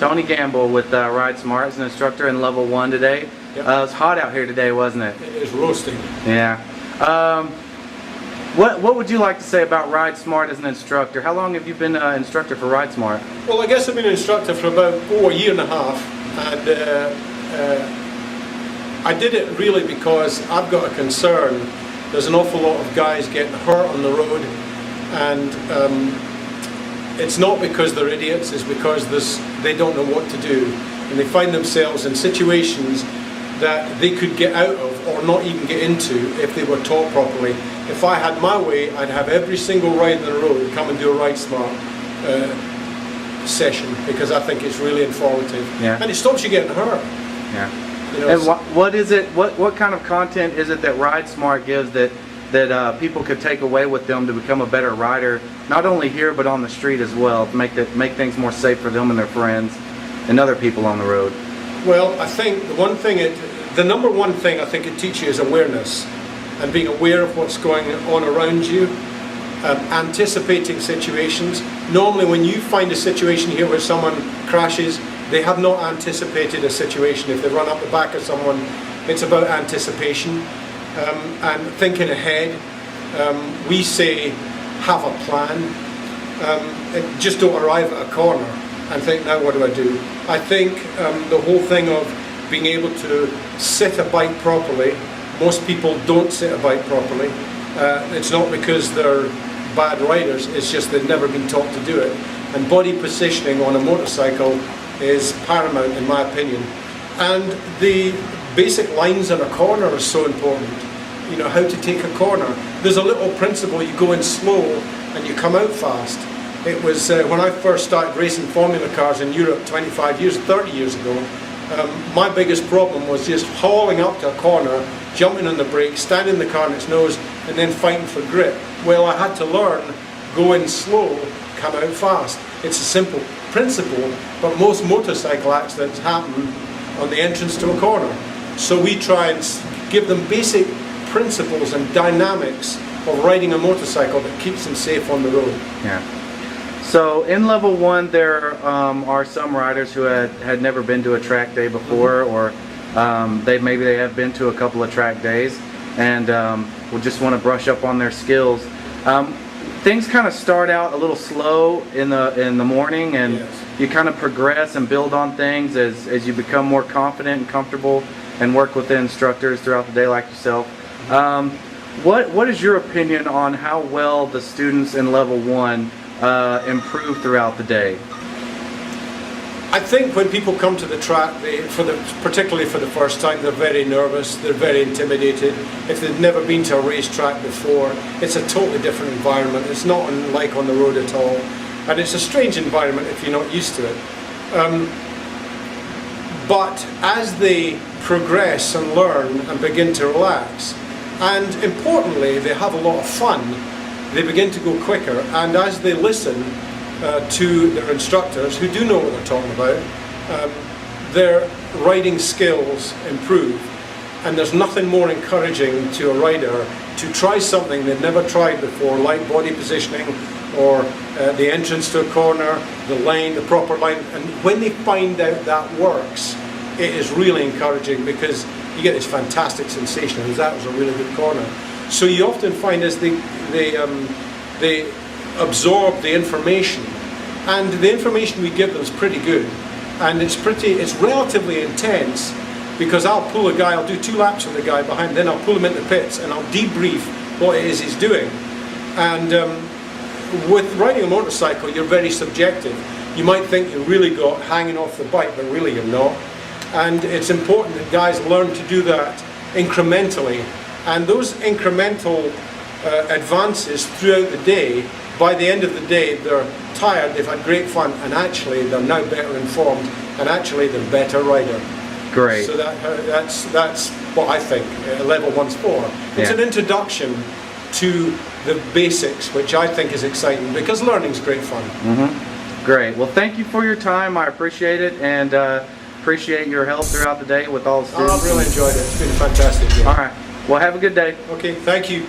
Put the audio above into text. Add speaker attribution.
Speaker 1: Tony Gemmell with Ride Smart as an instructor in level 1 today.
Speaker 2: Yep.
Speaker 1: It was hot out here today, wasn't it?
Speaker 2: It is roasting.
Speaker 1: Yeah. What would you like to say about Ride Smart as an instructor? How long have you been an instructor for Ride Smart?
Speaker 2: Well, I guess I've been an instructor for about a year and a half, and I did it really because I've got a concern. There's an awful lot of guys getting hurt on the road, and it's not because they're idiots, it's because they don't know what to do, and they find themselves in situations that they could get out of or not even get into if they were taught properly. If I had my way, I'd have every single ride on the road come and do a Ride Smart session, because I think it's really informative.
Speaker 1: Yeah.
Speaker 2: And it stops you getting hurt.
Speaker 1: Yeah.
Speaker 2: You know,
Speaker 1: and what is it? What kind of content is it that Ride Smart gives that people could take away with them to become a better rider, not only here but on the street as well, to make things more safe for them and their friends and other people on the road?
Speaker 2: Well, I think the number one thing I think it teaches you is awareness, and being aware of what's going on around you, anticipating situations. Normally when you find a situation here where someone crashes, they have not anticipated a situation. If they run up the back of someone, it's about anticipation and thinking ahead. We say, have a plan. Just don't arrive at a corner and think, now what do I do? I think the whole thing of being able to sit a bike properly, most people don't sit a bike properly. It's not because they're bad riders, it's just they've never been taught to do it. And body positioning on a motorcycle is paramount in my opinion. And the basic lines on a corner are so important. You know, how to take a corner. There's a little principle, you go in slow and you come out fast. It was when I first started racing formula cars in Europe 30 years ago, my biggest problem was just hauling up to a corner, jumping on the brake, standing the car on its nose, and then fighting for grip. Well, I had to learn, go in slow, come out fast. It's a simple principle, but most motorcycle accidents happen on the entrance to a corner. So we try and give them basic principles and dynamics of riding a motorcycle that keeps them safe on the road.
Speaker 1: Yeah. So in level 1 there are some riders who had never been to a track day before, or maybe they have been to a couple of track days and will just want to brush up on their skills. Things kind of start out a little slow in the morning, and
Speaker 2: yes,
Speaker 1: you kind of progress and build on things as you become more confident and comfortable and work with the instructors throughout the day like yourself. What is your opinion on how well the students in level 1 improve throughout the day?
Speaker 2: I think when people come to the track, particularly for the first time, they're very nervous, they're very intimidated. If they've never been to a racetrack before, it's a totally different environment. It's not like on the road at all. And it's a strange environment if you're not used to it. But as they progress and learn and begin to relax, and importantly, they have a lot of fun, they begin to go quicker, and as they listen to their instructors who do know what they're talking about, their riding skills improve. And there's nothing more encouraging to a rider to try something they've never tried before, like body positioning or the entrance to a corner, the line, the proper line. And when they find out that works, it is really encouraging, because you get this fantastic sensation of that was a really good corner. So you often find as they absorb the information, and the information we give them is pretty good, and it's relatively intense, because I'll pull a guy, I'll do 2 laps with the guy behind, then I'll pull him into pits and I'll debrief what it is he's doing. And with riding a motorcycle, you're very subjective. You might think you really got hanging off the bike, but really you're not. And it's important that guys learn to do that incrementally. And those incremental advances throughout the day, by the end of the day they're tired, they've had great fun, and actually they're now better informed, and actually they're a better rider.
Speaker 1: Great.
Speaker 2: So that's what I think level 1's for. It's an introduction to the basics, which I think is exciting, because learning's great fun.
Speaker 1: Mm-hmm. Great. Well, thank you for your time. I appreciate it, and appreciate your help throughout the day with all the students.
Speaker 2: I've really enjoyed it. It's been fantastic. Yeah.
Speaker 1: All right. Well, have a good day.
Speaker 2: Okay, thank you.